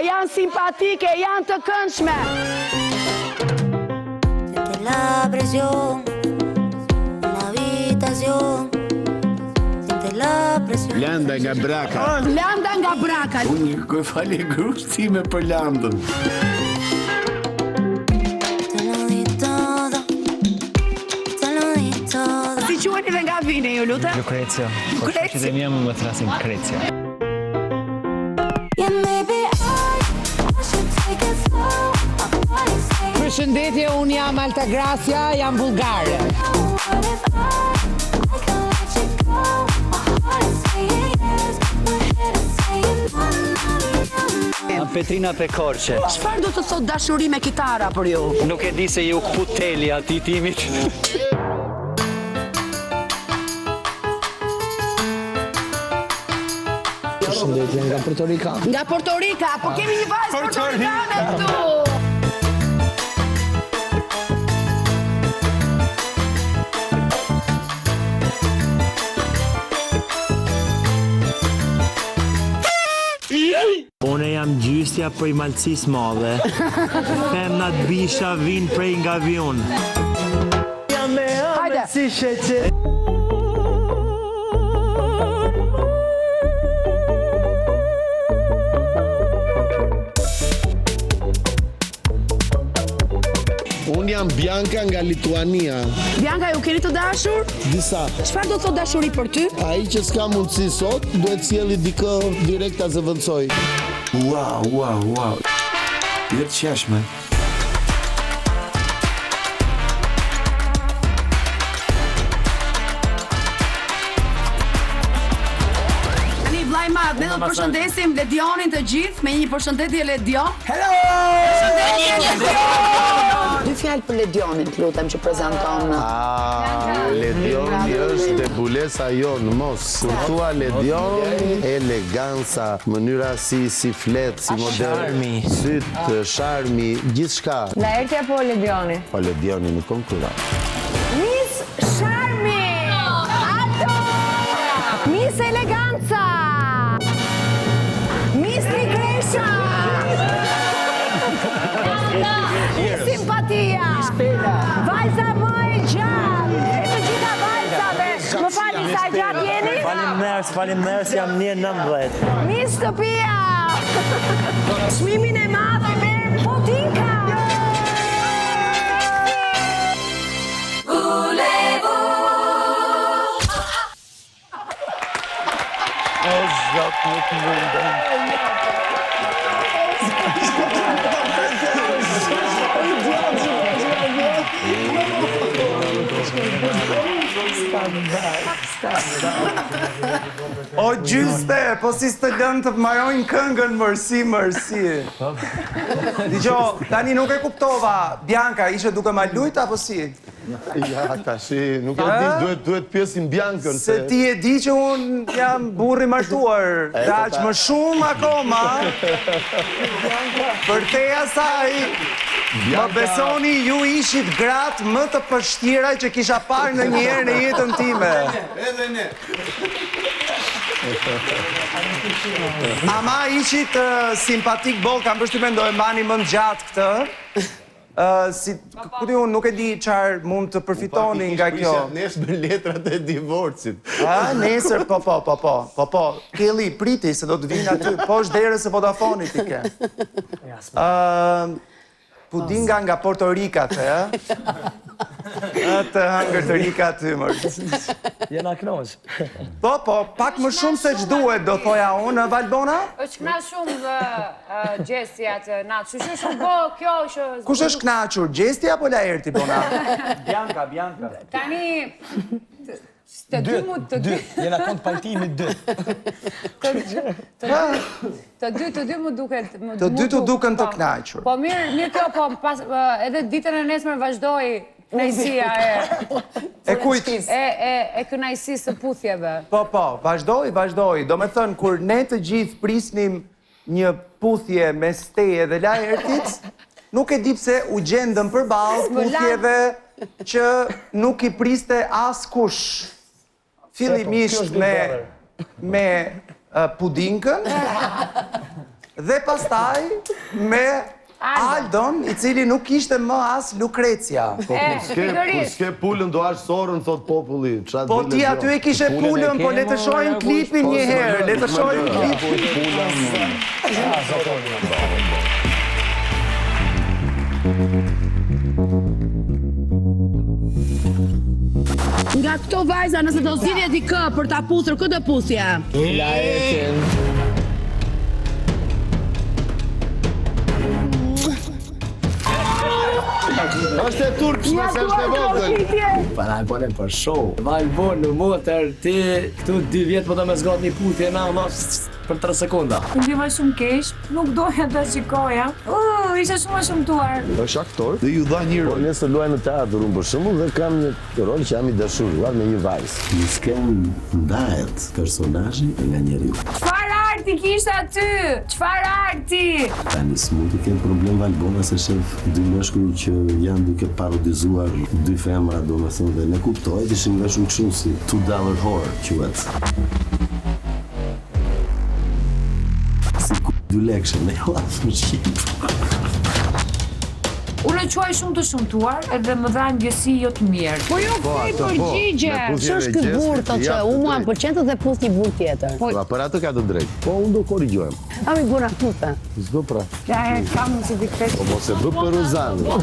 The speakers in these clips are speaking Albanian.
janë simpatike, janë të këndshme. Siente la presión, la habitación. Siente la presión. Landa nga braka. Landa nga braka. Unë një kërkoj falje gruas time për Landën. Si quheni dhe nga vini ju, lutem? Lucrezia. Po që dhe mia më thrasin Krecia. Përshëndetje, unë jam Altagracia, jam bulgare. Jam Petrina Pekorçe. Çfarë do të thot dashuri me kitara për ju? Nuk e di se ju kputeli ati timit. Përshëndetje, nga Puerto Rico. Nga Puerto Rico, po kemi një vajzë portorikane këtu. Unë jam gjysja prej Malcis madhe. Femnat bisha vinë prej nga avion. Jam me ame si sheqe. Unë jam Bianca nga Lituania. Bianca, ju keni të dashur? Disa. Çfarë do të thot dashuri për ty? Ai që s'ka mundësi sot, duhet sjelli dikë direkt ta zëvendësoj. Wow. Jetë qeshme. Tani vllai madh, ne do të përshëndesim Ledionin të gjithë me një përshëndetje Ledion. Hello! Përshëndetje Ledion! Dy fjalë për Ledionin, lutem që prezanton. Ledioni është debulesa jonë, mos. Kur thua Ledion, eleganca, mënyra si flet, si model, syt, sharmi, gjithçka. Laerti apo Ledioni? Po Ledioni nuk konkuron. Miss Sharmi! Ato! Miss Eleganca! Miss Ligresha! Miss Simpatia! Vajza më e gjatë! E të gjitha vajzave! Më fali sa gjatë jeni? Faleminderit, jam 1.19. Miss Shtëpia! Çmimin e madh e merr Potinka! O zot, nuk mundem. O gjyste, po si s'të lënë të marojnë këngën mërsi. Dijo, tani nuk e kuptova, Bianca, ishe duke ma lujt apo si? Ja, tashi, nuk e di, duhet pjesin Biancën. Se ti e di që unë jam burri martuar, daq më shumë akoma, për te asaj, më besoni ju ishit gratë më të pështjera që kisha parë në njerë në jetën time. Edhe ne. Ama ishit simpatik bol, kam përshtypjen do e mbani më gjatë këtë. Kuti unë nuk e di qarë mund të përfitoni nga kjo. Nesër me letrat e divorcit. Nesër, po. Kelly, priti se do të vinë aty, poshtë derës e Vodafonit i ke. Pudinga nga Porto Rika, të hangër të Rika aty, mërë. Jena knoz. Po, pak më shumë se që duhet, do thoja unë, Valbona? Është kna shumë gjestja të natë, që shumë bo, kjo është... Kush është knaqur, gjestja apo Laerti, Bona? Bianca. Tani... Të dy. Jena kont pajtimi 2. Të dy më duket... Të dy të duken të knaqur. Po mirë kjo, po edhe ditën e nesër vazhdoj kënaqësia E kujt? E kënaqësisë së puthjeve. Po, vazhdoj. Do me thënë, kur ne të gjithë prisnim një puthje mes teje dhe Laertit, nuk e di pse u gjendëm përballë puthjeve që nuk i priste as kush. Fillimisht me pudinkën, Dhe pastaj me Aldon, i cili nuk ishte më as Lukrecia. Kur s'ke pulën do ash sorën, thot populli. Po ti aty e kishe pulën, po le të shohim klipin një herë, le të shohim klipin. Nga këto vajza, nëse do zgjidhje dikë për ta puthur, kë do puthje? Është e turkës, nëse është e vogël. Para e bone për show. Valbon në motër, ti këtu 2 vjetë po të me zgat një puthje na, për 3 sekunda. Më ndiva shumë keq, nuk doja të shikoja. Isha shumë tuar. Është aktor dhe ju dha një rol. Nëse luaj në teatr, unë për shembull dhe kam një rol që jam i dashuruar me një vajzë. Në sken ndahet personazhi nga njeriu. Çfarë arti kishte aty? Çfarë arti? Tani s'mund të kemë problem Valbona se shef 2 mëshkuj që janë duke parodizuar 2 femra, domethënë dhe ne kuptoj të ishin nga shumë kështu si $2 whore quhet. Si 2 lekëshe, ne lavë në Shqipë. Unë e quaj shumë të shumtuar edhe më dha ndjesi jo të mirë. Po jo këj përgjigje. Ç'është ky burr thotë që unë mua më pëlqen të puth një burr tjetër. Po për atë ka të drejtë. Po unë do korrigjohem. A mi burra puthe. S'do pra. Ja e kam si diktet. Po mos e bë për Rozanë.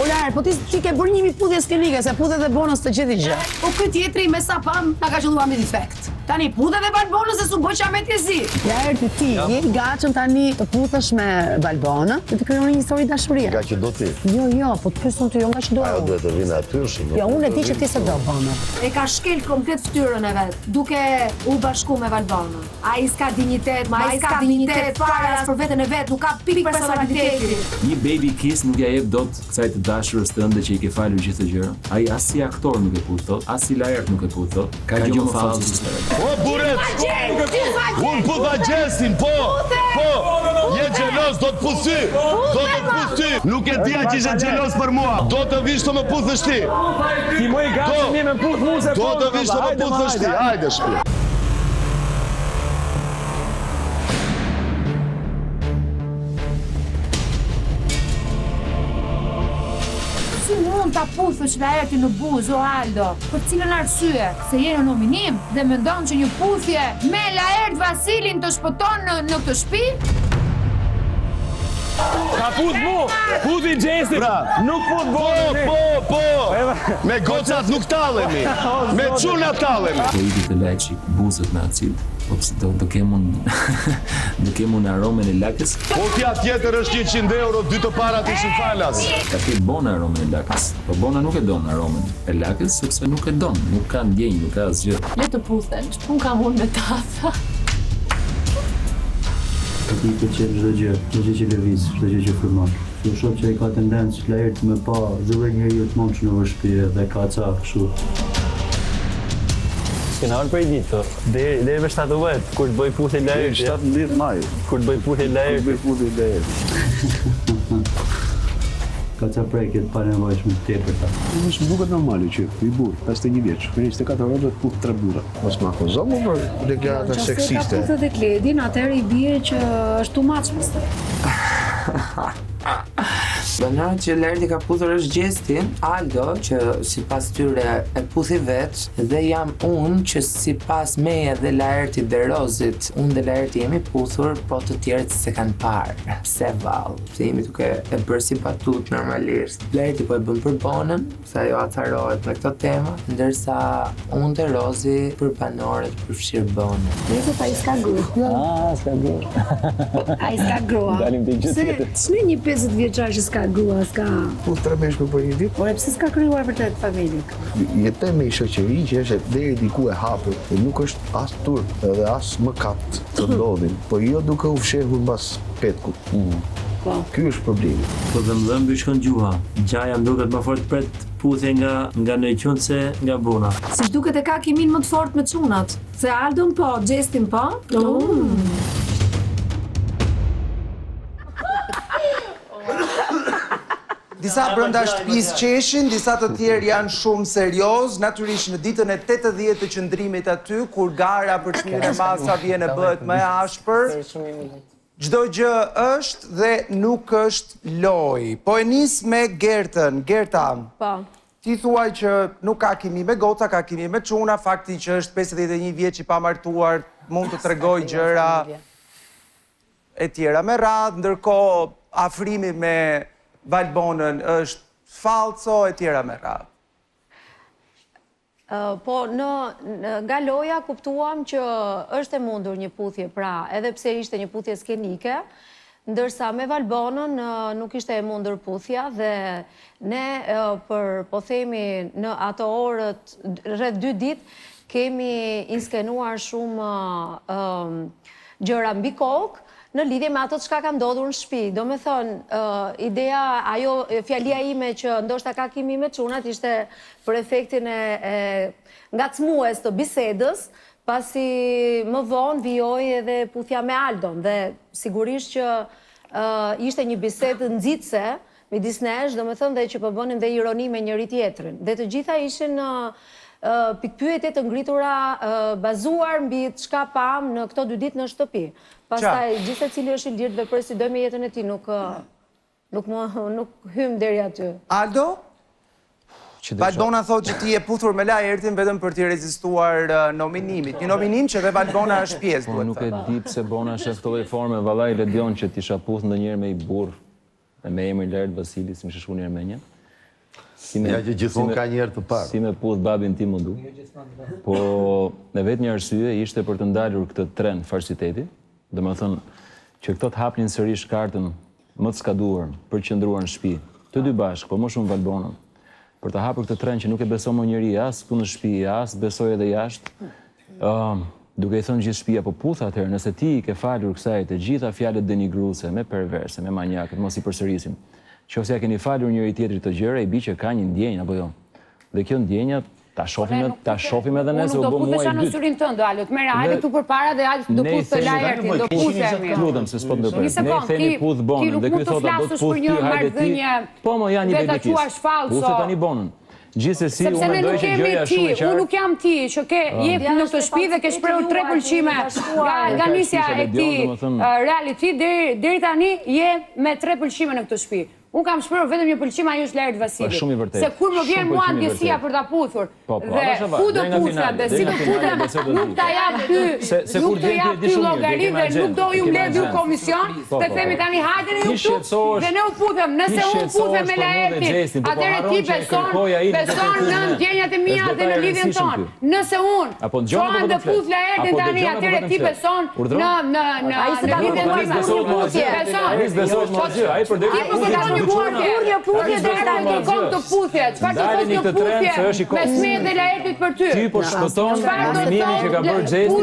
Ular, po ti ke bërë një puthje skenike, se puthet dhe bonës të gjithë gjë. Po këtë tjetri me sa pam, na ka qëlluar me defekt. Tani puthe dhe Valbonës se su bëqa me tjezi. Ja erti ti, je i gatshëm tani të puthesh me Valbonën dhe të krijoni një histori dashurie. Nga që do ti. Jo, po të pyesën ty jo nga që do. Ajo duhet të vinë aty shumë. Jo, unë e di që ti se do bëna. E ka shkel komplet fytyrën e vet, duke u bashku me Valbonën. Ai s'ka dinjitet, ai s'ka dinjitet fare as për veten e vet, nuk ka pikë personaliteti. Një baby kiss nuk ja jep dot kësaj të dashurës tënde që i ke falur gjithë të gjëra. Ai as si aktor nuk e puthot, as si lajert nuk e puthot. Ka gjë më fallës. O buret! Unë putha Gjestin, po! Je xheloz, do të puthi! Do të puthi! Nuk e dija që ishe xheloz për mua! Do të vish të më puthësh ti! Ti më i gatshëm me puth mua se po! Do të vish të më puthësh ti! Hajde shpi! Si mund ta puthësh Laerti në buzë, o Aldo? Për cilën arsye? Se je në nominim dhe mendon që një puthje me Laert Vasilin të shpëton në këtë shtëpi? Ka puth mu! Puthi Gjestin! Nuk puth bonën! Po! Me gocat nuk tallemi! Me çuna tallemi! Po i të lajçi buzët me acid. Po do kemun aromën e lakës. Po tja tjetër është 100 euro, 2 të parat ishin falas. Ka ke bon aromën e lakës. Po bona nuk e don aromën e lakës sepse nuk e don, nuk ka ndjenjë, nuk ka asgjë. Le të puthen, ç'pun kam unë me tata. Ti të qenë çdo gjë që lëviz, çdo gjë që fërmon. Kjo shoh që ai ka tendencë Laerti me pa zëvë njeriu të mundsh në shtëpi dhe ka ca kështu. S'kena arë për i ditë, deri me 17, kur të bëj puthi Laerti. 17 maj. Kur të bëj puthi Laerti. Ka ca prekje të panevojshme tepër ta. Më duket normale që i burr, 51 vjeç, me 24 orë do të puth 3 burra. Mos ma akuzo më për deklarata seksiste. Ka puthë dhe Kledin, atëherë i bie që është too much pastaj. Banor që Laerti ka puthur është Gjestin, Aldo që sipas tyre e puthi veç, dhe jam unë që sipas meje dhe Laertit dhe Rozit, unë dhe Laerti jemi puthur, po të tjerët se kanë parë. Pse vallë, se jemi duke e bërë si patut normalisht. Laerti po e bën për bonën, se ajo acarohet me këto tema, ndërsa unë dhe Rozi për banorët përfshirë bonën. Nëse pa i s'ka grua. S'ka grua. Ai s'ka grua. Dalim të gjithë tjetër. S'në një 50 vjeçar që s'ka grua, s'ka. Puth 3 meshkuj për një vit. Por pse s'ka krijuar vërtet familje? Jetoj me shoqëri që është deri diku e hapur, dhe nuk është as turp edhe as mëkat të ndodhin, po jo duke u fshehur mbas petkut. Ky është problemi. Po dhe më dhëmbi shkon gjuha. Gjaja më duket më fort pret puthje nga nëjqun se nga buna. Si duket e ka kimin më të fort me çunat. Se Aldon po, Gjestin po. Disa brenda shtëpisë qeshin, disa të tjerë janë shumë serioz, natyrisht në ditën e 80 të qëndrimit aty, kur gara për çmimin e masa vjen e bëhet më e ashpër. Çdo gjë është dhe nuk është loj. Po e nis me Gertën. Gerta, ti thuaj që nuk ka kimi me goca, ka kimi me çuna, fakti që është 51 vjeç i pamartuar, mund të tregoj gjëra e tjera me radhë, ndërkohë afrimi me Valbonën është falso e tjera me radhë. Po, nga loja kuptuam që është e mundur një puthje, pra, edhe pse ishte një puthje skenike, ndërsa me Valbonën nuk ishte e mundur puthja dhe ne, po themi, në ato orët, rreth 2 ditë, kemi inskenuar shumë gjëra mbi kokë, në lidhje me ato çka ka ndodhur në shtëpi. Do me thonë, ideja, ajo, fjalia ime që ndoshta ka kimi me çunat ishte për efektin e ngacmues të bisedës, pasi më vonë vijoi edhe puthja me Aldon dhe sigurisht që ishte një bisedë nxitse midis nesh, do me thënë dhe që po bënim dhe ironi me njëri tjetrin. Dhe të gjitha ishin pikpyetje të ngritura bazuar mbi çka pam në këto 2 ditë në shtëpi. Pastaj gjithë secili është i lirë të veprojë si do me jetën e tij, nuk hym deri aty. Aldo? Valbona thotë që ti e puthur me Laertin vetëm për t'i rezistuar nominimit. Një nominim që dhe Valbona është pjesë, duhet. Nuk e di pse Bona është këtë lloj forme, vallai Ledion që t'isha puth ndonjëherë me i burr, me emrin Laert Vasili, si më shkon në Ermenjë. Ja që gjithmonë ka njerë të parë. Si me puth babin tim më du. Po, në vetë një arsye ishte për të ndalur këtë tren falsiteti, dhe me thënë që këto të hapnin sërish kartën më të skaduar për qëndruar në shtëpi, të dy bashkë, po më shumë Valbonën, për të hapur këtë tren që nuk e beso më njëri as ku në shtëpi, as besoj edhe jashtë, duke i thënë gjithë shtëpia, po puth atëherë, nëse ti ke falur kësaj të gjitha fjalët denigruese, me perverse, me manjakët, mos i përsërisim. Që ose ja keni falur njëri tjetrit të gjëra, i bi që ka një ndjenjë, apo jo. Dhe kjo ndjenja, ta shofim edhe nëse u bë muaj 2. Unë do puthesha në syrin tënd, Alo, të merre hajde këtu përpara dhe hajde do puth të Laertin, do puthemi. Lutem se s'po ndërprer. Ne themi puth Bonën dhe ky thotë do të puth ti, hajde ti. Po më janë një bedikis. Puth tani Bonën. Gjithsesi, unë mendoj që gjëja është shumë e qartë. Unë nuk jam ti, që ke jep në këtë shtëpi dhe ke shprehur 3 pëlqime nga nisja e këtij reality deri tani je me 3 pëlqime në këtë shtëpi. Unë kam shprehur vetëm një pëlqim, ajo është Laert Vasili. Shumë i vërtetë. Se kur më vjen mua ndjesia për ta puthur. Dhe ku do puthem, dhe si do puthem, nuk ta jap ty. Nuk të jap ty llogari dhe nuk do ju mbledh ju komision. Të themi tani hajde në YouTube dhe ne u puthem. Nëse unë putem me Laertin, atëherë ti beson në ndjenjat e mia dhe në lidhjen tonë. Nëse unë çon të puth Laertin tani, atëherë ti beson në lidhjen tonë. Puthje dhe era një kom të puthje. Qëfar të thos një puthje me smet dhe Laertit për ty? Ty po shpëton minimin që ka bërë Xhesti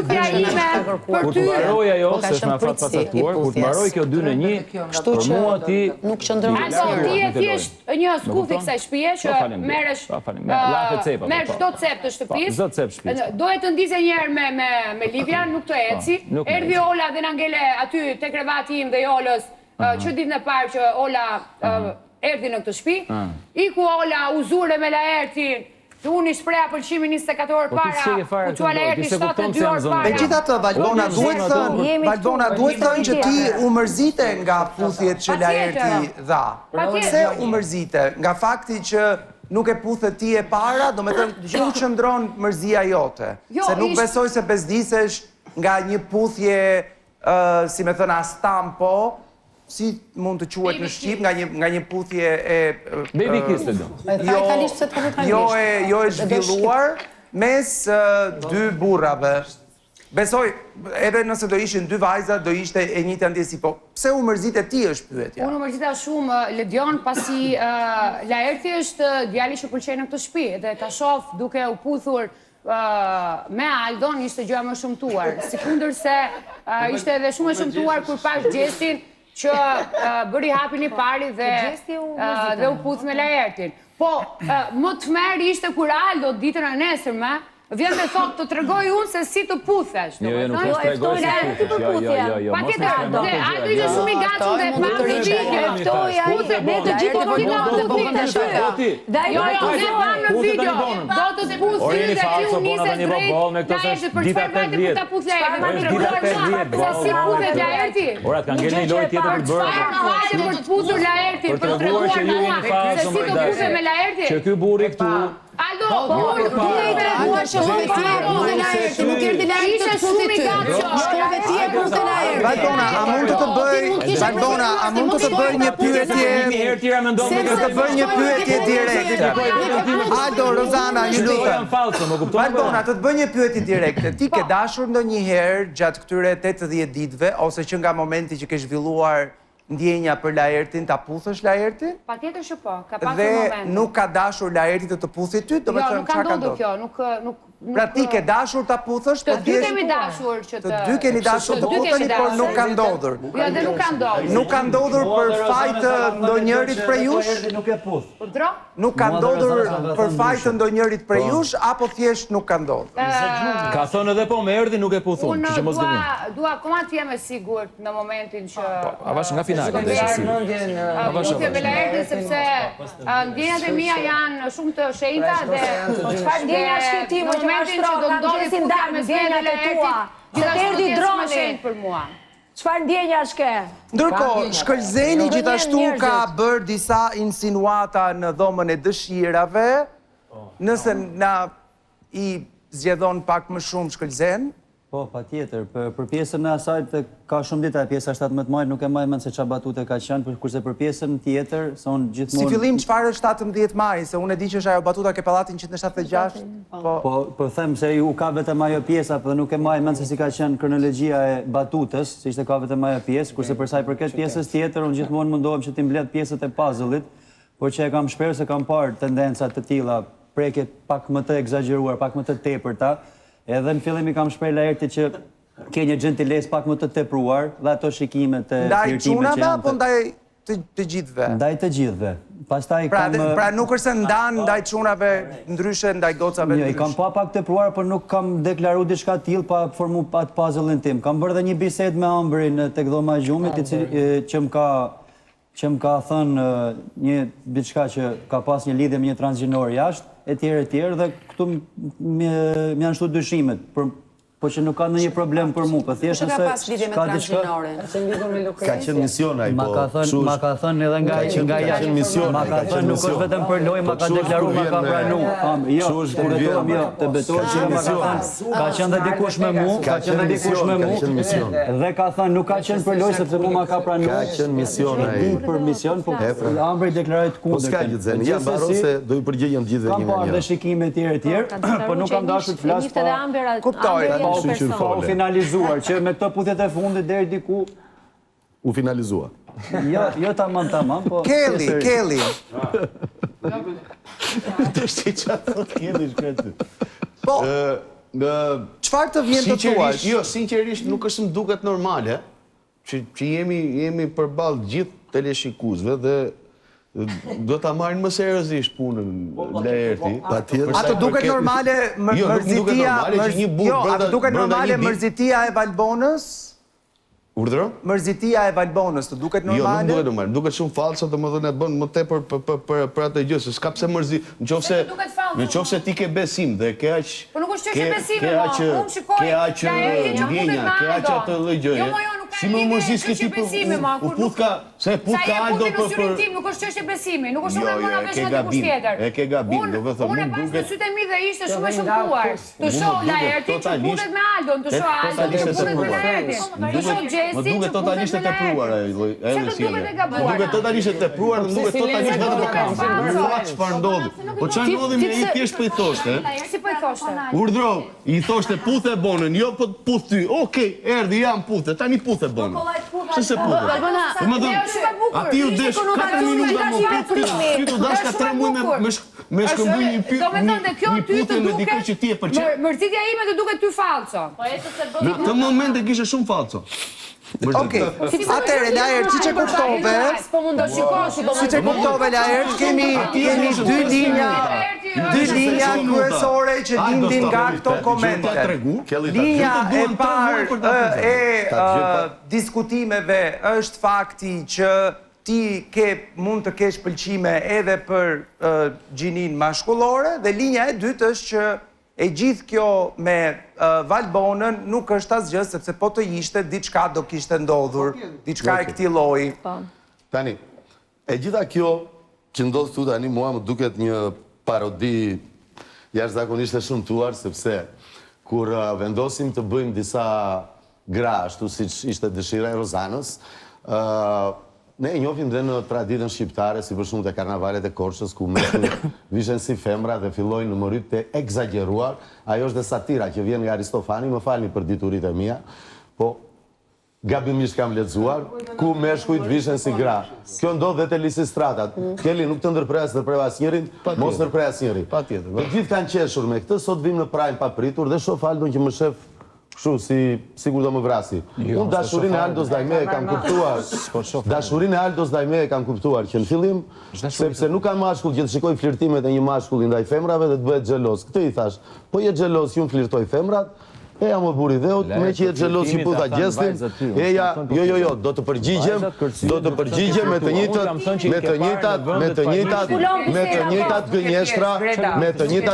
kur të mbaroj ajo, se është na fat pacaktuar, kur të mbaroj kjo 2-1, për mua ti nuk qëndron asnjë. Ti je thjesht një skufi kësaj shtëpie që merresh çdo cep të shtëpisë. Dohet të ndizë një herë me Livia, nuk të eci. Erdhi Ola dhe na ngele aty te krevati im dhe Olës. Që ditën e parë që Ola erdhi në këtë shtëpi, iku Ola uzure me Laertin, unë i shpreha pëlqimin 24 orë para, u qua Laerti 72 orë para. Megjithatë, Valbona duhet thënë që ti u mërzite nga puthjet që Laerti dha. Pse u mërzite? Nga fakti që nuk e puthe ti e para, do me thënë që u qëndron mërzia jote. Se nuk besoj se bezdisesh nga një puthje, si me thënë astampo, si mund të quhet në Shqip, nga një puthje e... Baby kiss të do. Jo e zhvilluar mes 2 burrave. Besoj, edhe nëse do ishin 2 vajza, do ishte e njëjta ndjesi, po pse u mërzite ti është pyetja? Unë u mërzita shumë Ledion, pasi Laerti është djali që pëlqej në këtë shtëpi, dhe ta shoh duke u puthur me Aldon ishte gjëja më shumtuar. Sikundërse ishte edhe shumë e shumtuar kur pash Xhestin që bëri hapin i pari dhe u puth me Laertin. Po, më të merë ishte kur Aldo ditën e nesërme vjen me thotë të tregoj unë se si të puthesh. Jo, nuk është tregoj se si të puthesh. Jo. Patjetër, Aldo ishte shumë i gatshëm dhe pa video. Ne të gjithë do të jo, ne vam në video. Do të puthi dhe ti u nisë drejt. Dita 50. Si puthet Laerti? Ora, kanë ngel një lojë tjetër për bërë. Hajde për të puthur Laerti, për të treguar se si të puthet me Laerti. Që ky burri këtu Aldo, nuk treguar që nuk erdhi Laerti të puthit ty. Shkove ti e puthë Laerti. Valbona, a mund të bëj një pyetje? Të të bëj një pyetje direkte. Aldo, Rozana, ju lutem. Valbona, të të bëj një pyetje direkte. Ti ke dashur ndonjëherë gjatë këtyre 80 ditëve ose që nga momenti që ke zhvilluar ndjenja për Laertin, ta puthësh Laertin? Patjetër që po, ka pasur moment. Dhe nuk ka dashur Laerti të puthit ty? Jo, nuk ka ndodhur kjo, nuk... Pra ti ke dashur ta puthësh? Të dy kemi dashur që të... Të dy keni dashur të puthëni, por nuk ka ndodhur. Jo, dhe nuk ka ndodhur. Nuk ka ndodhur për fajtë ndonjërit prej jush? Nuk e puth. Nuk ka ndodhur për fajtë ndonjërit prej jush, apo thjesht nuk ka ndodhur? Ka thënë edhe po me erdhi nuk e puthun, që mos gënim. Unë dua koma të jem e sigurt në momentin që... Avash nga finale, ndeshë si. Puthje me Laerti, sepse ndjenjat e mia janë shumë të shenjta dhe... Çfarë ndjenjash ke ti, në momentin që do ndodhi puthja me ndjenjat e tua, erdhi droni për mua. Çfarë ndjenjash ke? Ndërkohë, Shkëlzeni gjithashtu ka bërë disa insinuata në dhomën e dëshirave, nëse na i zgjedhon pak më shumë Shkëlzen. Po, patjetër, për pjesën e asaj ka shumë dita, pjesa 17 maj nuk e maj mend se çfarë batute ka qenë, kurse për pjesën tjetër, se unë gjithmonë... Si fillim çfarë është 17 maj, se unë e di që është ajo batuta ke pallatin 176. Po them se u ka vetëm ajo pjesa, dhe nuk e maj mend se si ka qenë kronologjia e batutës, se ishte ka vetëm ajo pjesë, kurse për sa i përket pjesës tjetër, unë gjithmonë mundohem që t'i mbledh pjesët e puzzle-it, por që e kam shprehur se kam parë tendenca të tilla, preke pak më të egzageruar, pak më të tepërta. Edhe në fillim i kam shprehur Laertit që ke një gjentilesë pak më të tepruar dhe ato shikimet e flirtimit që janë. Ndaj çunave apo ndaj të gjithëve? Ndaj të gjithëve. Pastaj kam Pra nuk është se ndan ndaj çunave ndryshe ndaj gocave ndryshe. Jo, i kam pa pak tepruar, por nuk kam deklaruar diçka të tillë pa formu atë puzzle-in tim. Kam bërë edhe një bisedë me Ambrin tek dhoma e gjumit që më ka thënë një diçka që ka pas një lidhje me një transgjinor jashtë, etj, dhe këtu më janë shtu dyshimet, po që nuk ka ndonjë problem për mua, po thjesht se ka diçka. Ka qenë mision ai po. Ma ka thënë edhe nga jashtë. Ma ka thënë nuk është vetëm për lojë, ma ka deklaruar, ma ka pranuar. Jo, të betohem që ka qenë dhe dikush me mua, dhe ka thënë nuk ka qenë për lojë sepse mua ma ka pranuar. Ka qenë mision ai. Për mision, po Ambri deklaroi të kundërtën. Po s'ka gjë zeni, jam baro se do i përgjigjem gjithëve një nga një. Kam parë dhe shikime etj, po nuk kam dashur të flas pa. Kuptoj. Pa u finalizuar, që me këto puthjet e fundit deri diku... U finalizua. Jo tamam, po... Kelly! Të shti që atë thot Kelly shkretë. Po, qëfar të vjen të tuash? Jo, sinqerisht nuk është më duket normale, që jemi përballë gjithë teleshikuzve dhe do ta marrin më seriozisht punën Laerti. Ato duket normale mërzitia e Valbonës? Urdhëro? Mërzitia e Valbonës, të duket normale? Jo, nuk duket normale, duket shumë falso, domethënë e bën më tepër për atë gjë, se s'ka pse mërzi. Nëse ti ke besim dhe ke aq... Po nuk është çështje besimi, unë shikoj ndjenja, ke aq atë lloj gjëje. Si më mërzis këti për u puthka, se puthka Aldo për... Nuk është çështje besimi, nuk është unë mora vesh me dikush tjetër. E ke gabim, do të thonë. Unë e pas në sytë e mi dhe ishte shumë e shëmtuar. Të shoh Laertin që puthet me Aldon, të shoh Aldon që puthet me Laertin, të shoh Gjestin që puthet me Laertin. Se të duket e gabuar. Duket totalisht e tepruar dhe duket totalisht vetëm për kamerë. Nuk ka çfarë ndodhi. Po çfarë ndodhi me ai thjesht po i thoshte? Si po i thoshte? Urdhro, i thoshte puthe bonën, jo po puth ty. Okej, erdhi jam puthe, tani puthe bonën. Se se puthe. Ati ju desh 4 minuta më puth, ty tu dash ka 3 muaj me shkëmbu një puthje me dikë që ti e pëlqen. Mërzitja ime të duket ty falso. Në të moment e kishe shumë falso. Okej, atëre Lajert, siç e kuptove, siç e kuptove Lajert, kemi dy linja kryesore që lindin nga këto komente. Linja e parë e diskutimeve është fakti që ti mund të kesh pëlqime edhe për gjinin mashkullore, dhe linja e dytë është që e gjithë kjo me Valbonën nuk është asgjë, sepse po të ishte, diçka do kishte ndodhur, diçka e këtij lloji. Tani, e gjitha kjo që ndodh këtu tani, mua më duket një parodi jashtëzakonisht e shëmtuar, sepse kur vendosim të bëjmë disa gra, ashtu siç ishte dëshira e Rozanës, ne e njohim dhe në traditën shqiptare, si për shumë të karnavalet e Korçës, ku meshkujt vishen si femra dhe fillojnë në mëryt të egzageruar. Ajo është dhe satira që vjen nga Aristofani, më falni për diturit e mia, po gabimisht kam lexuar, ku meshkujt vishen si gra. Kjo ndodh dhe te Lisistratat. Kelly, nuk të ndërprej asnjërin, mos ndërprej asnjërin. Patjetër. Të gjithë kanë qeshur me këtë, sot vim në Prime papritur dhe shoh Aldon që më shef kështu, sigur do më vrasi. Unë dashurinë e Aldos Dajme e kam kuptuar. Dashurinë e Aldos Dajme e kam kuptuar që në fillim, sepse nuk ka mashkull që të shikoj flirtimet e një mashkulli ndaj femrave dhe të bëhet xhelos. Këtë i thash, po je xhelos, ju flirtoj femrat, eja më buri dheut, me që je xhelos që putha gjestin, eja, jo, do të përgjigjem me të njëjtat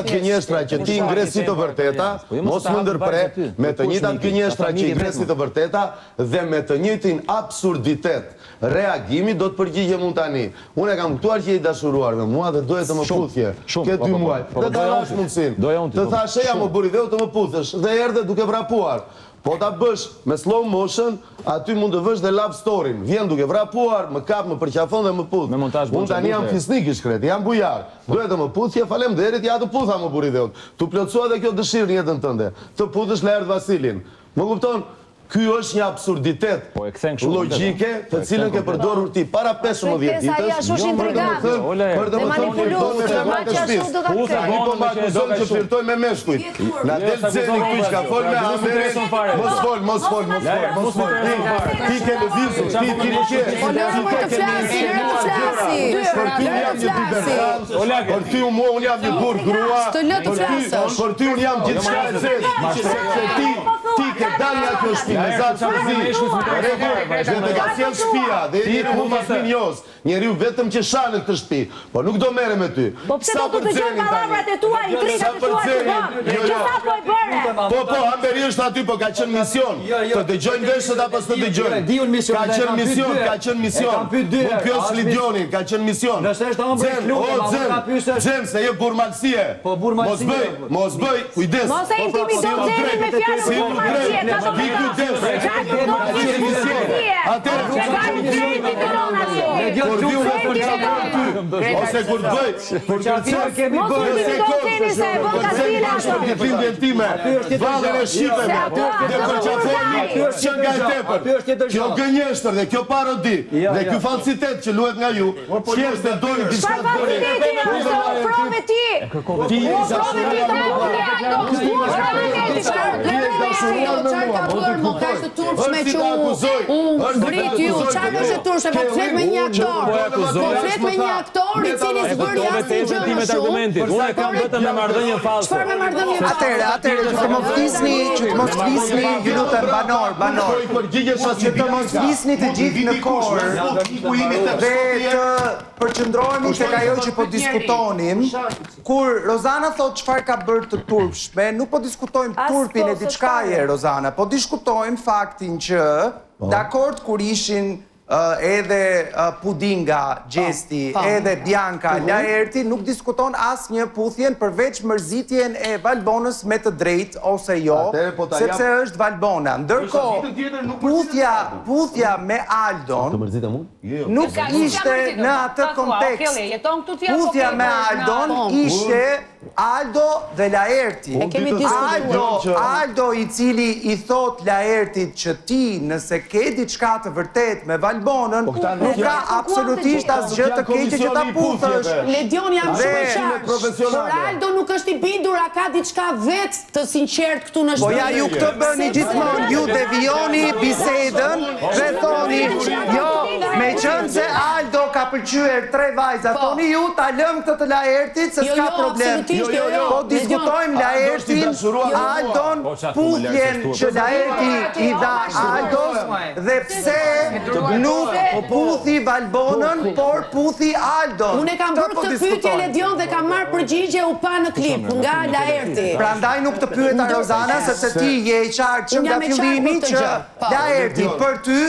gënjeshtra që ti ngresi të vërteta, mos më ndërpre, me të njëjtat gënjeshtra që ngresi të vërteta dhe me të njëjtin absurditet reagimi do të përgjigjem unë tani. Unë e kam kuptuar që je i dashuruar me mua dhe dohet të më puthje. Ke 2 muaj. Dhe ta dhash mundësinë. Të thash eja më buri dheu të më puthesh dhe erdhe duke vrapuar. Po ta bësh me slow motion, aty mund të vësh dhe love story-n. Vjen duke vrapuar, më kap, më përqafon dhe më puth. Unë tani jam fisnik i shkret, jam bujar. Dohet të më puthje, faleminderit, ja të putha më buri dheut. Tu plotësua dhe kjo dëshirë në jetën tënde. Të puthësh Lajert Vasilin. Më kupton? Ky është një absurditet logjike të cilën ke përdorur ti para 15 ditësh. Për të më thënë po më akuzon që flirtoj me meshkujt. Na del Xeni këtu që ka fol me Amerin. Mos fol. Ti ke lëvizur, ti nuk je. Por ti unë jam një burr grua. Por ti unë jam gjithçka e zezë. Ti ke dalë nga kjo shtëpi me zatë përzi. Dhe të ka sjellë shtëpia dhe njeriu më masminjoz. Njeriu vetëm që shanë këtë shtëpi, po nuk do merre me ty. Po pse do të dëgjoj palavrat e tua, intrigat e tua të bën? Çfarë po e bëre? Po, Amberi është aty, po ka qenë mision. Të dëgjojnë veshët apo s'të dëgjojnë? Ka qenë mision. Unë pyes Lidionin, ka qenë mision. Xhen, se je burrmalsie. Mos bëj, kujdes. Mos e intimido Xhenin me fjalë ose kur të bëj, kur kjo gënjeshtër dhe kjo parodi dhe kjo falsitet që luhet nga ju, qërës të dojnë diçka të bëjnë. Ti Qarë ka bërë montaj të turpshme që unë ngrit ju? Qarë është e turpshme? Po flet me një aktor. Po flet me një aktor i cili zbëri asnjë gjë më shumë. Unë e kam vetëm me marrëdhënie false. Çfarë me marrëdhënie? Atëre, që të mos flisni, ju lutem banor. Që të mos flisni të gjithë në korë dhe të përqendrohemi tek ajo që po diskutonim. Kur Rozana thot çfarë ka bërë të turpshme, nuk po diskutojmë turpin e diçkaje, Rozana, po diskutojmë faktin që dakord kur ishin edhe Pudinga, Gjesti, edhe Bianca, Laerti, nuk diskuton asë një puthjen përveç mërzitjen e Valbonës me të drejt ose jo, sepse është Valbona. Ndërko, puthja me Aldon nuk ishte në atë kontekst. Puthja me Aldon ishte Aldo dhe Laerti. Aldo i cili i thot Laertit që ti nëse ke diçka të vërtet me Valbonën, nuk ka absolutisht asgjë të keqe që ta puthësh. Ledion jam shumë qartë, por Aldo nuk është i bindur, a ka diçka vetë të sinqert këtu në Po ja ju këtë bëni gjithmonë, ju devijoni bisedën dhe thoni, jo, me qënë se Aldo ka pëlqyer 3 vajza, thoni ju ta lëm këtë të Laertit se s'ka problem. Po diskutojmë Laertin, Aldon, puthjen që Laerti i dha Aldos dhe pse nuk puthi Valbonën, por puthi Aldon. Unë e kam bërë këtë pyetje Ledion dhe kam marrë përgjigje u pa në klip nga Laerti. Prandaj nuk të pyeta Rozana, sepse ti je i qartë që nga fillimi që Laerti për ty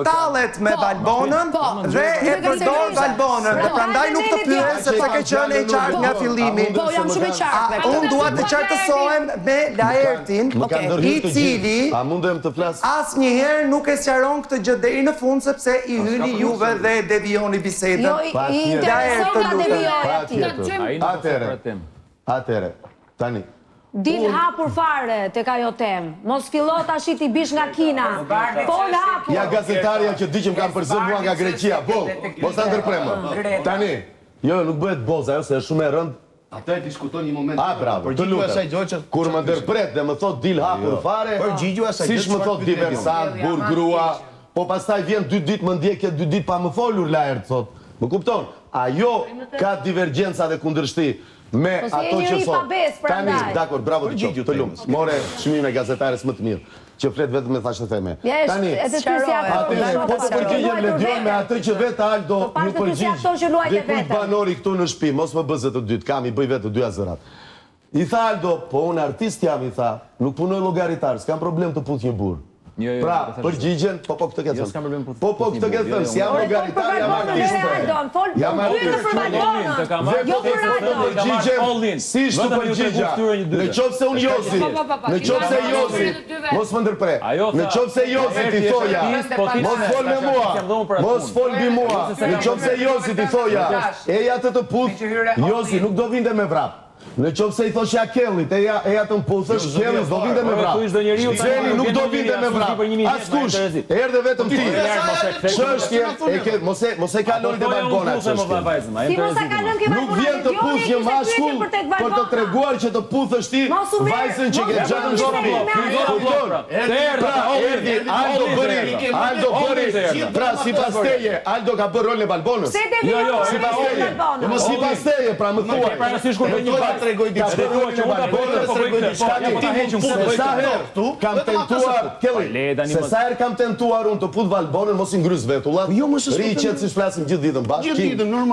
tallet me Valbonën dhe e përdor Valbonën. Dhe prandaj nuk të pyet sepse ke qenë i qartë nga fillimi. Po, jam shumë i qartë. Unë dua të qartësohem me Laertin, i cili asnjëherë nuk e sqaron këtë gjë deri në fund sepse i hyni juve dhe devijoni bisedën. Jo, i intereson nga devijoni aty. Atere, tani. Dil hapur fare tek ajo temë. Mos fillo tash ti bish nga Kina. Fol hapur. Ja gazetarja që di që më kam përzër mua nga Greqia. Po, mos ta ndërpremë. Tani, jo, nuk bëhet boza, ajo se është shumë e rëndë. Ata e diskuton një moment. Bravo, të lutem. Kur më ndërpret dhe më thot dil hapur fare, siç më thot diversant, burr grua, po pastaj vjen 2 ditë më ndjekje 2 ditë pa më folur Laert thot. Më kupton? Ajo ka divergjenca dhe kundërshti me ato që thot. Tani, dakor, bravo të qoftë, të lumës. More çmimin e gazetares më të mirë, që flet vetëm me thashë theme. Tani, po të përgjigjem Ledion me atë që vetë Aldo ju përgjigj. Dhe kujt banori këtu në shtëpi, mos më bëzë të dytë, kam i bëj vetë të dyja zërat. I tha Aldo, po unë artist jam, i tha, nuk punoj llogaritar, s'kam problem të puth një burr. Pra, përgjigjen, po këtë ke thënë. Po këtë ke thënë, si jam llogaritar, jam artist. Jam artist. Dhe po përgjigjen, si ishte përgjigja. Në qoftë se unë Josi, në qoftë se Josi, mos më ndërpre. Në qoftë se Josi ti thoja, mos fol me mua, mos fol mbi mua. Në qoftë se Josi ti thoja, eja të puth, Josi nuk do vinte me vrap. Në qoftë se i thoshja Kellit, eja të mputhësh, Kellit do vinte me vrap. Gjeni nuk do vinte me vrap. Askush, erdhe vetëm ti. Çështje, mos e kaloni te Valbona çështje. Nuk vjen të puth një mashkull për të treguar që të puthësh ti vajzën që ke gjatë në shtëpi. Erdi, Aldo bëri, pra sipas teje, Aldo ka bërë rolin e Valbonës. Sipas teje, pra më thuaj. Tregoj diçka që unë tregoj diçka që sa herë kam tentuar se sa herë kam tentuar unë të puth Valbonën mos i ngryz vetullat. Ri qetë si flasim gjithë ditën bashkë.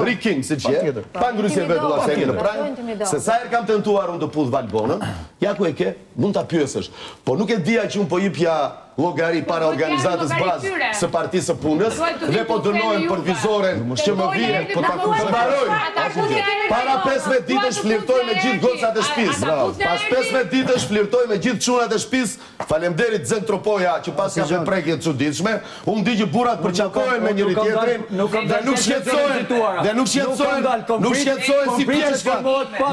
Ri king si që pa ngrysje vetullat se e ke në prang. Se sa herë kam tentuar unë të puth Valbonën, ja ku e ke, mund ta pyesësh. Po nuk e dija që unë po jepja llogari para organizatës bazë së partisë së punës dhe po dënohen për vizoren që më vjen po ta mbaroj. Para 15 ditësh flirtoj me gjithë gocat e shtëpisë. Pas 15 ditësh flirtoj me gjithë çunat e shtëpisë. Faleminderit Zentropoja që pas ka bërë prekje të çuditshme. Unë di që burrat përçakohen me njëri tjetrin dhe nuk shqetësohen si pjeshkat.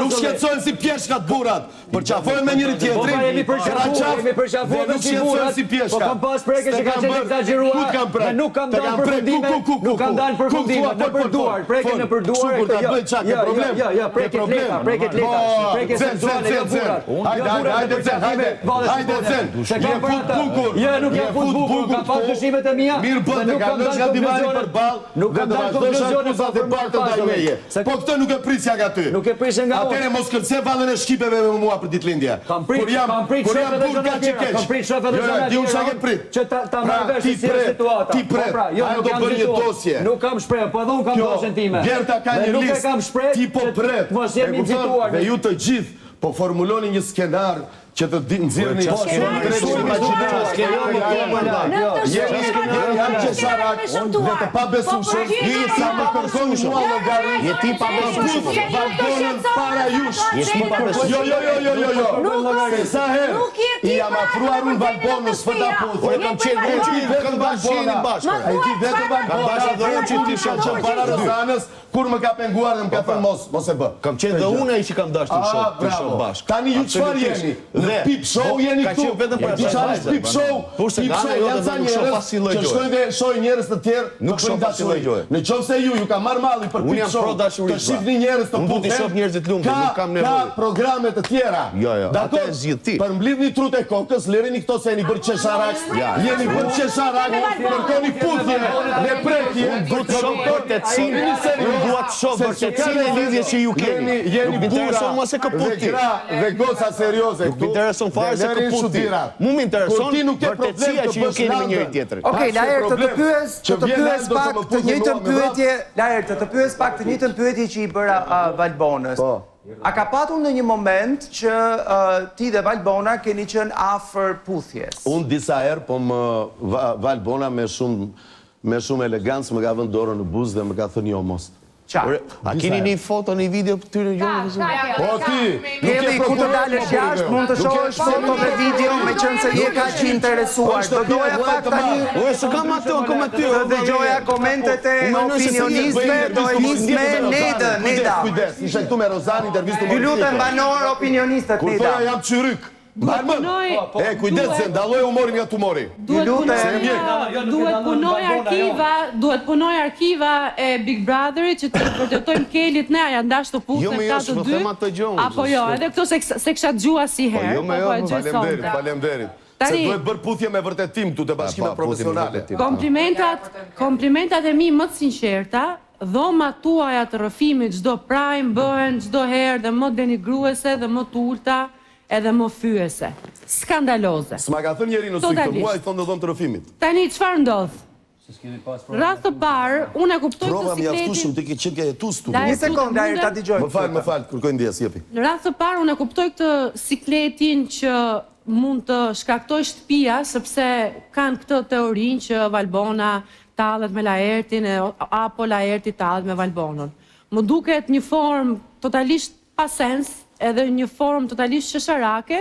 Nuk shqetësohen si pjeshkat burrat. Përçafohen me njëri tjetrin. Dhe nuk shqetësohen si pjeshkat. Po kam pas preke që ka qenë exagjeruar dhe nuk kam dalë përfundime, nuk kam dalë përfundime, në përduar, preke në përduar, preke të leta, sensuale, jo burat. Hajde zen, se kam për ata, nuk jam fut bukur, kam pas dëshimet e mia, mirë bëtë dhe kam dalë divanin për balë dhe të vazhdojnë akuzat e partë të dajmeje. Po këtë nuk e prisja nga ty. Nuk e prisja nga unë. Atere mos kërce valën e shqipeve me mua për ditëlindje. Kam prit që ta marrësh si situata. Ti pret. Ajo do bërë një dosje. Nuk kam shpreh, po edhe unë kam dosjen time. Gerta ka një listë. Ti po pret. Mos jemi nxituar. Dhe ju të gjithë po formuloni një skenar që të nxirrni shumë drejtë imagjinare. Jam qesharak dhe të pabesumshëm, sa më kërkoni mua llogari. Je ti pabesumshëm. Balkonën para jush. Jo. Sa herë i jam afruar unë balkonës për ta puthur. Kam qenë vetëm bashkëni bashkë. Ai ti vetëm bashkë dhe unë që ti shoqëm para Rozanës, kur më ka penguar dhe më ka thënë mos e bë. Kam qenë dhe unë ai që kam dashur të shoh bashkë. Tani ju çfarë jeni? Dhe pip show jeni këtu. Çfarë është pip show? Pip show janë ca njerëz që shkojnë dhe shohin njerëz të tjerë. Nuk shoh dashuri. Nëse ju ka marrë malli për pip show, të shihni njerëz të puthur. Unë do të shoh njerëz të lumtur, nuk kam nevojë. Ka programe të tjera. Jo, atë e zgjidh ti. Për mblidhni trut e kokës, lërini këto se jeni bërë qesharak. Jeni bërë qesharak, kërkoni puthje dhe prekje. Duhet të shoh vërtetësinë. Unë dua të shoh vërtetësinë e lidhjes që ju keni. Jeni intereson mua se kaput ti. Dhe goca serioze këtu. Më intereson fare se kaput ti. Mu më intereson vërtetësia që ju keni me njëri tjetrin. Okej, Laert, të pyes pak të njëjtën pyetje, Laert, të pyes pak të njëjtën pyetje që i bëra Valbonës. A ka patur në një moment që ti dhe Valbona keni qenë afër puthjes? Unë disa herë, po Valbona me shumë elegancë më ka vënë dorën në buzë dhe më ka thënë jo mos. A keni një foto, një video për tyre gjonë? Po ti! Kelly, ku të dalësh jashtë, mund të shohësh foto dhe video me qenë se je ka që interesuar. Do doja pak tani... Ue, së kam ato komentyre. Do dëgjoja komentet e opinionistëve, do e nis me Neda. Kujdes, ishe këtu me Rozani, intervistu më... Ju lutem banor opinionistët, Neda. Kur toja jam qyryk. Kujdes se ndalloj humorin nga tumori. Ju lutem... Duhet punoj arkiva e Big Brotherit që të vërtetojmë Kellit ne, ja ndash të puthën ka të dy. Apo jo, edhe këto se kësha gjua si herë. Falemderit. Se duhet bërë puthje me vërtetim tu të bashkimet profesionale. Komplimentat e mi më të sinqerta, dhomat tuaja të rrëfimit çdo prime bëhen çdo herë dhe më denigruese dhe më të ulta edhe më fyese. Skandaloze. S'ma ka thënë njeri në sy këtë mua i thonë dhe dhomë të rëfimit. Tani, çfarë ndodh? Rreth të parë, unë e kuptoj të sikletin... Prova mjaftueshëm të që ke jetu stu. Një sekundë, Laert, ta dëgjoj. Më falë, kërkoj ndjes, jepi. Rreth të parë, unë e kuptoj këtë sikletin që mund të shkaktoj shtëpia, sepse kanë këtë teorinë që Valbona tallet me Laertin, apo Laerti tallet me Valbonën. Më duket një formë totalisht pa sens, edhe një formë totalisht qesharake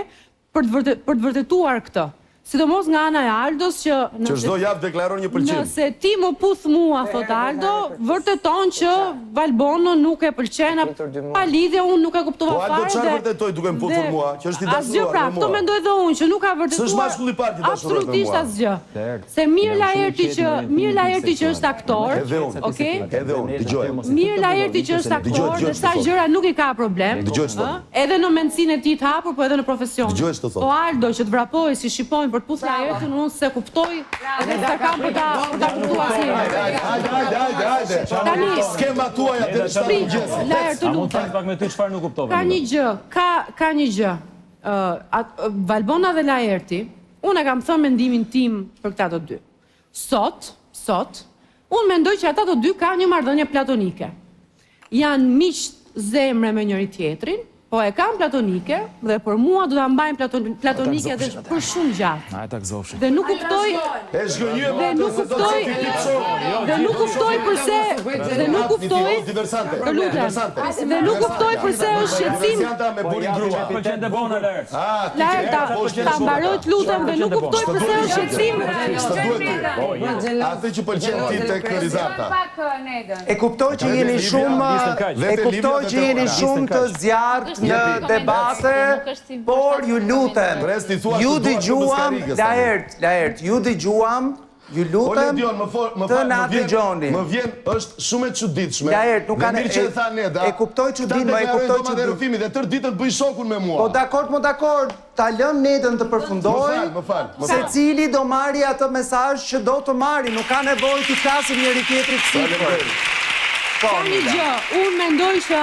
për të vërtetuar këtë. Sidomos nga ana e Aldos që çdo javë deklaron 1%. Nëse ti më puth mua, thot Aldo, vërteton që Valbono nuk e pëlqen, pa lidhje unë nuk e kuptova fare. Po Aldo çfarë vërtetoi duke më puthur mua, që është i dashuruar me mua? Asgjë pra, këto mendoj dhe unë që nuk ka vërtetuar. S'është mashkull i parë i dashuruar me mua. Absolutisht asgjë. Se Mirë Laerti që është aktor, okay? Edhe unë, dëgjoj. Mirë Laerti që është aktor, dhe sa gjëra nuk i ka problem. Edhe në mendsinë e tij të hapur, po edhe në profesion. Po Aldo që të vrapojë si shqipojnë për të puthur Laertin, unë se kuptoj edhe s'ta kam për ta kuptuar si. Hajde. Tani skema tuaja deri sa të gjës. Laert, të lutem. Pak me ty çfarë nuk kuptova. Ka një gjë. Valbona dhe Laerti, unë e kam thënë mendimin tim për këta të dy. Sot, unë mendoj që ata të dy kanë një marrëdhënie platonike. Janë miq zemre me njëri tjetrin, po e kam platonike dhe për mua do ta mbajnë platonike edhe për shumë gjatë. Dhe nuk kuptoj pse është shqetësim. Laert, ta mbaroj të lutem dhe nuk kuptoj pse është shqetësim. Atë që pëlqen ti tek Rizata. E kuptoj që jeni shumë të zjarrt në debate, por ju lutem, ju dëgjuam, Laert, ju lutem të na dëgjoni. Më vjen, është shumë e çuditshme. Laert, nuk kanë... E kuptoj çuditshme, e kuptoj çuditshme. Dhe tërë ditën bëj shokun me mua. Po dakord, ta lëm Nedën të përfundoj, secili do marri atë mesazh që do të marri, nuk ka nevojë të flasim njëri tjetrit sipër. Ka një gjë, unë mendoj që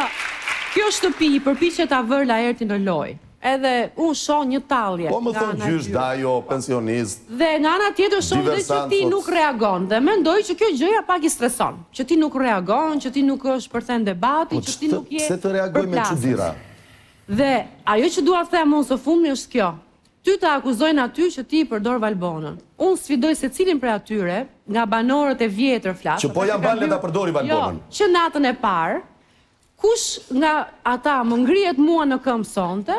kjo shtëpi i përpiqet ta vër Laertin në lojë. Edhe unë shoh një tallje. Po më thon gjysh dajo, pensionist. Dhe nga ana tjetër shoh dhe që ti nuk reagon dhe mendoj që kjo gjëja pak i streson. Që ti nuk reagon, që ti nuk është përthen debati, që ti nuk je. Pse të reagoj me çuditëra? Dhe ajo që dua të them unë së fundmi është kjo. Ty të akuzojnë aty që ti i përdor Valbonën. Unë sfidoj se cilin për atyre, nga banorët e vjetër flasë. Që po jam banë le ta përdori Valbonën. Jo, që natën e parë, kush nga ata më ngrihet mua në këmbë sonte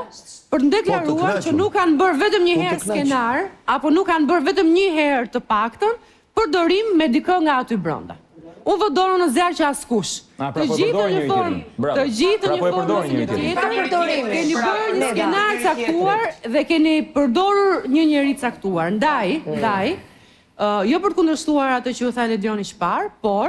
për të deklaruar që nuk kanë bërë vetëm një herë skenar, apo nuk kanë bërë vetëm një herë të paktën, përdorim me dikë nga aty brenda. Unë vë dorën në zjarë që askush. Të gjithë në formë, të gjithë në formë keni bërë një skenar caktuar dhe keni përdorur një njeri caktuar. Ndaj, jo për të kundërshtuar atë që ju tha Ledioni Shpar, por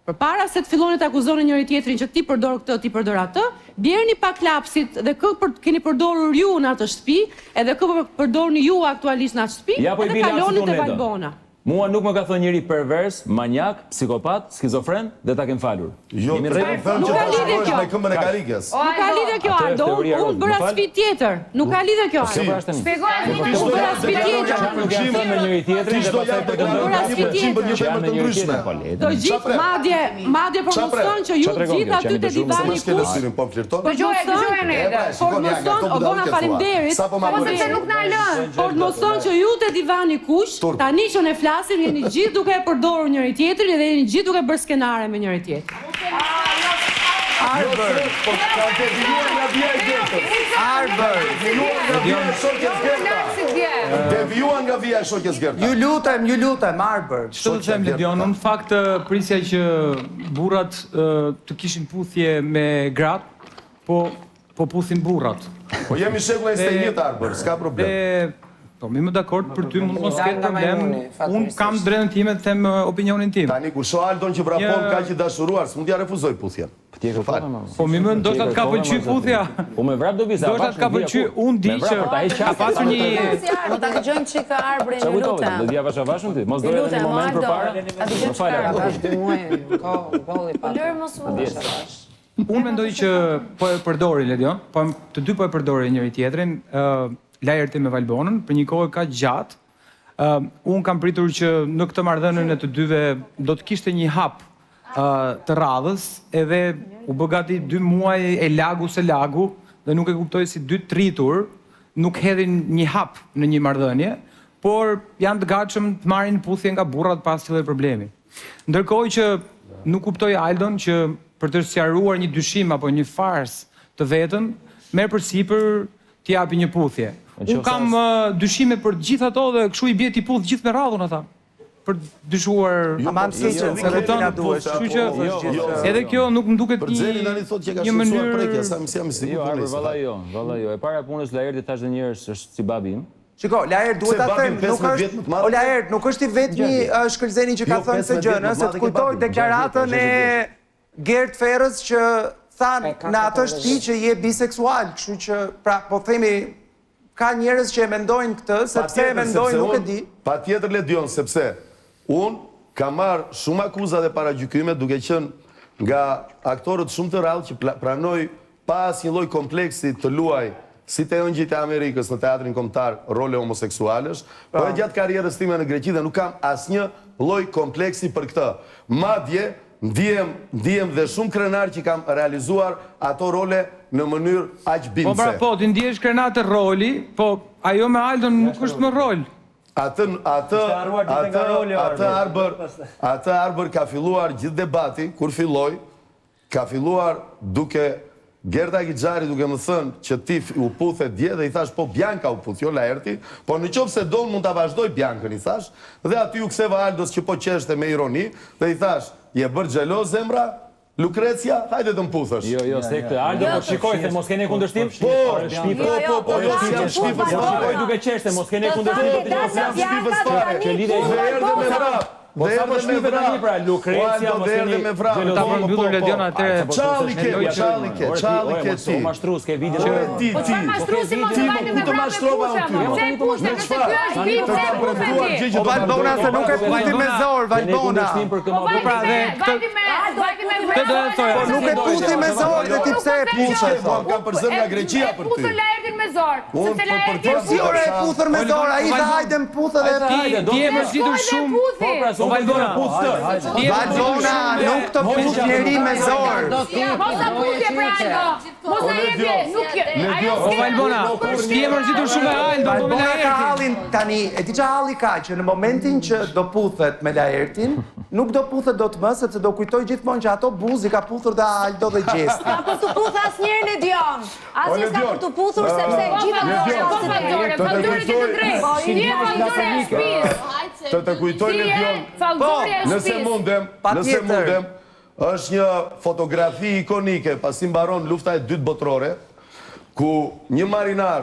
përpara se të filloni të akuzoni njëri tjetrin që ti përdor këtë, ti përdor atë, bjerni pak lapsit dhe kë keni përdorur ju në atë shtëpi, edhe kë përdorni ju aktualisht në atë shtëpi, edhe kaloni të Valbona. Mua nuk më ka thënë njëri pervers, manjak, psikopat, skizofren dhe ta kem falur. Jo, nuk ka lidhje kjo. Nuk ka lidhje kjo, Ardo, unë bëra sfidë tjetër. Nuk ka lidhje kjo. Shpjegoj unë bëra sfidë tjetër. Të gjithë madje përmoston që ju gjithë aty te divani kush. Dëgjojeni edhe. Përmoston, o bona faleminderit. Përmoston që ju te divani kush, tani që ne flasim, jeni gjithë duke e përdorur njëri tjetrin dhe jeni gjithë duke bërë skenare me njëri tjetrin. Arbër, po ka devijuar nga vija e Gertës. Arbër, devijuar nga vija e shokjes Gerta. Ju lutem, Arbër. Çfarë do të them Ledion, në fakt prisja që burrat të kishin puthje me gratë, po puthin burrat. Po jemi shekull e 21 Arbër, s'ka problem. Po, mi më dakord, për ty mund mos ketë problem, unë kam drejtën time të them opinionin tim. Tani, kur shoh Aldon që vrapon ka që dashuruar, s'mund t'ja refuzoj puthjen. Po, mi më ndoshta t'ka pëlqy puthja. Po, me vrap do visa. Ndoshta t'ka pëlqy, unë di që ka pasur një... Po ta dëgjojmë çika Arbrin, ju lutem. Do t'ja vashavashën ti, mos do edhe një moment përpara. Ta dëgjojmë çika Arbrin. Ka bolli pa. Lër mos u vashavash. Unë mendoj që po e përdori Ledion, po të dy po e përdori njëri tjetrin. Lajërti me Valbonën, për një kohë ka gjatë. Unë kam pritur që në këtë marrëdhënien e të dyve do të kishte një hap të radhës, edhe u bë gati 2 muaj e lagu se lagu, dhe nuk e kuptoj si 2 tritur nuk hedhin një hap në një marrëdhënie, por janë të gatshëm të marrin puthje nga burrat pas çdo problemi. Ndërkohë që nuk kuptoj Aldon që për të sqaruar një dyshim apo një fars të vetën, merr përsipër t'i japi një puthje. Unë kam dyshime për gjithë ato dhe kështu i bie t'i puth gjithë me radhun ata. Për dyshuar... Aman siqen, se këtë në duesh. Edhe kjo nuk më duket një mënyrë... Jo, Arbër, valla jo. E para punës Laerti thash dhe njerës është si babim. Shiko, Laert duhet ta them, Laert nuk është i vetmi shkëlzeni që ka thënë se gjënë, se të kujtoj deklaratën e Gert Ferrës që thanë në atë shtëpi që je biseksual, kështu që, pra, po themi, ka njerëz që e mendojnë këtë, sepse e mendojnë nuk e di. Pa tjetër Ledion, sepse unë kam marrë shumë akuza dhe paragjykime duke qenë nga aktorët shumë të rrallë që pranoj pas një lloj kompleksi të luaj si te ëngjit e Amerikës në teatrin kombëtar role homoseksualesh, por gjatë karrierës time në Greqi dhe nuk kam asnjë lloj kompleksi për këtë. Madje ndihem dhe shumë krenar që kam realizuar ato role në mënyrë aq bindse. Po, ti ndihesh krenar të roli, po ajo me Aldon nuk është më rol. Atë Arbër ka filluar gjithë debati, kur filloj, ka filluar duke Gerta Gixhari duke më thënë që ti u puthe dje dhe i thash po Bianca u puth, jo Laerti, po në qoftë se don mund ta vazhdoj Biancën, i thash, dhe aty u ktheva Aldos që po qeshte me ironi dhe i thash, je bërë xheloz zemra? Lukrecia, hajde të më puthësh. Jo, se këtë Aldo, po shikoj, se mos kene kundërshtim? Po, shikoj duke qeshte, mos kene kundërshtim? Që lidhe i erdhe me vrap. Po sa më shpive të një pra, Lukrecia, mos keni gjeloni. Ta përmbyllur Ledion atëre... Qalli ke ti. Po mashtrus, ke video. Po qa mashtrusi mos të vajnë me vrap në puthë, se i puthë, nëse kjo është bim, se i puthë ti. O Valbona se nuk e puthi me zor, Valbona. Po vajti me vrap. Po nuk e puthi me zor dhe ti pse e puthë. Kam përzër nga Greqia për ty. E puthë Laertin me zorë. Sepse la erti Po si ore e puthër me dorë, ai dhe hajde më puthë dhe Ti e mërzitur shumë. Valbona, Valbona, nuk të puth njeri me zorë. Mos a puthje për Aldo. Mos a jepje, nuk O Valbona, ti e mërzitur shumë e Aldo, po me Valbona ka Laertin. hallin, tani, e ti qa halli ka që në momentin që do puthet me Laertin, nuk do puthet do të më, sepse do kujtoj gjithmonë që ato buzi ka puthur dhe Aldo dhe Gjesti. Ka për të puth asë njerën e Dion. Asë njës ka për të puthur, sepse gjitha Po Valdore që të drejtë. Ti e Valdore e shpis. Të kujtoj në Dion. Nëse mundem, është një fotografi ikonike, pasi mbaron lufta e dytë botërore, ku një marinar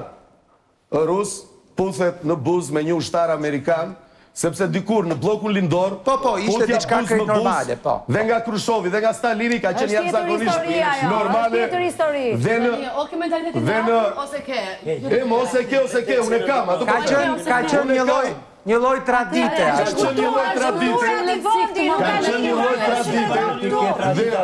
rus puthet në buz me një ushtar amerikan, sepse dikur në blokun lindor, ishte diçka krejt normale, po. Dhe nga Krushovi, dhe nga Stalini, ka qenë jashtëzakonisht normale. Dhe në... Ose ke, unë e kam. Ka qenë një lloj tradite. Ka qenë një lloj tradite.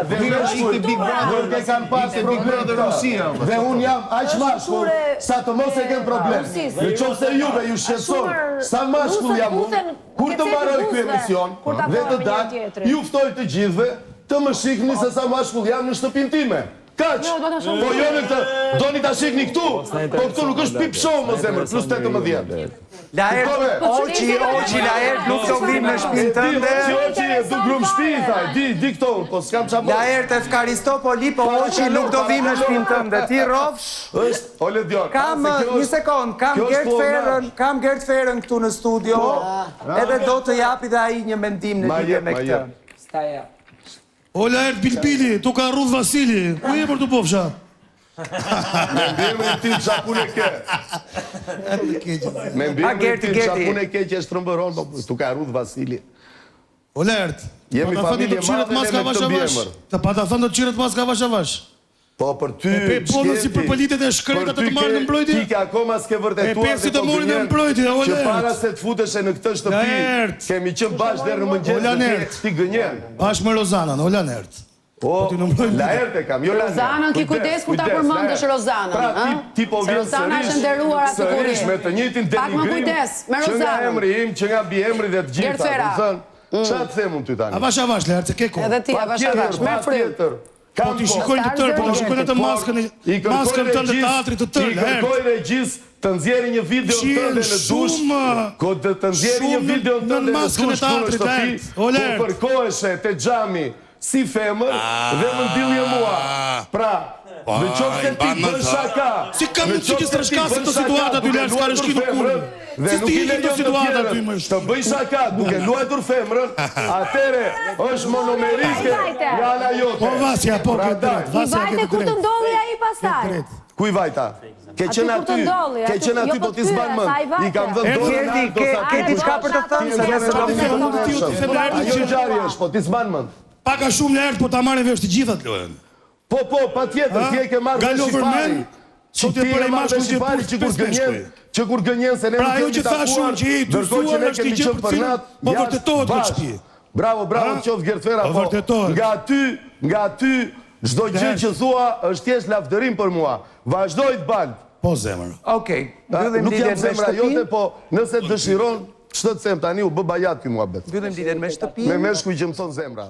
Dhe meshkujt nuk e kanë pas problem dhe Rusia. Dhe unë jam aq mashkull sa të mos e kem problem. Në qoftë se juve ju shqetëson sa mashkull jam unë, kur të mbaroj ky emision dhe të dalë, ju ftoj të gjithëve të më shikni se sa mashkull jam në shtëpinë time. Kaq! Po jo në këtë, doni ta shikni këtu, po këtu nuk është pip show më zemër, plus 18. Laert, Oqi, Laert nuk do vim në shpinë tënde. Oqi, du grum shpinë, thaj, di këto, po s'kam qa bërë. Laert, Efkaristopoli, po Oqi nuk do vim në shpinë tënde. Ti rofsh? Është, Ole Dion. Kam, një sekund, kam Gert Ferën këtu në studio, edhe do të japi dhe aji një mendim në lidhje me këtë. Staja. O Laert Bilbili, tu ka Rudh Vasili, ku je për të pofsha? Me mbirë ti qapun e ke. Me mbirë ti qapun e ke që e shtrëmbëron, tu ka Rudh Vasili. O Laert, jemi familje madhe dhe me këtë bjemër. Pa ta thënë do të qiret maska vash a vash. Po për ty, po si për politet e shkretat të marrë në mbrojtje? Ti ke akoma s'ke vërtetuar dhe po gënjen që para se të futeshe në këtë shtëpi, kemi qënë bashkë dherë në mëngjes dhe ti gënjen. Bashkë me Rozanën, o Laert. O, Laert e kam, jo Laert. Rozanën, ki kujdes ku ta përmëndësh Rozanën. Pra, ti po vjen sërish me të njëjtin denigrim që nga emri im, që nga biemri dhe të gjitha. Qa të themun ty tani? A vash, Laert, se ke ko. Edhe ti, a vash, me frymë. Po t'i shikojnë të tërë, po t'i shikojnë të maskën tënë të teatrit të tërë, I kërkoj regjis të nxjerrë një video të tënde në dush, ko të nxjerrë një video të tënde në dush në shtëpi, po përkoheshe të xhami si femër dhe më ndilje mua. Pra, në qoftë se ti bën shaka. Si ka mundë që kisë të shkasin të situatat ty lërë, s'ka rëshki nuk kurë. Si ti i të situatat ty më të bëj shaka duke luajtur femrën, atere është monomerike nga ana jote. Po Vasja, po këtë drejt. I vajte kur të ndolli a i pastaj. Kuj vajta? Ke qenë aty, po t'i zbanë mënd. I kam dhënë dorën në ato sa ke diçka për të thënë se nëse do të ajo gjari është, po t'i zbanë mënd. Paka shumë në ertë, po ta marrë vesh të gjithat lojën. Po, pa tjetër, ti e ke marrë dhe shqipari. Që ti e marrë dhe shqipari që kur gënjen se ne nuk kemi takuar, dërkoj që ne kemi qënë për natë, jashtë bashkë. Bravo, të qofë Gertfera, po nga ty, çdo gjë që thua është thjesht lavdërim për mua. Vazhdoj të balë. Po zemër. Okej, mbyllim nuk lidhjen jam me zemra jote, shtëpinë. po nëse dëshiron, ç'të them tani u bë bajat ky muhabet. Mbyllim lidhjen me shtëpinë. Me meshkuj që më thon zemra.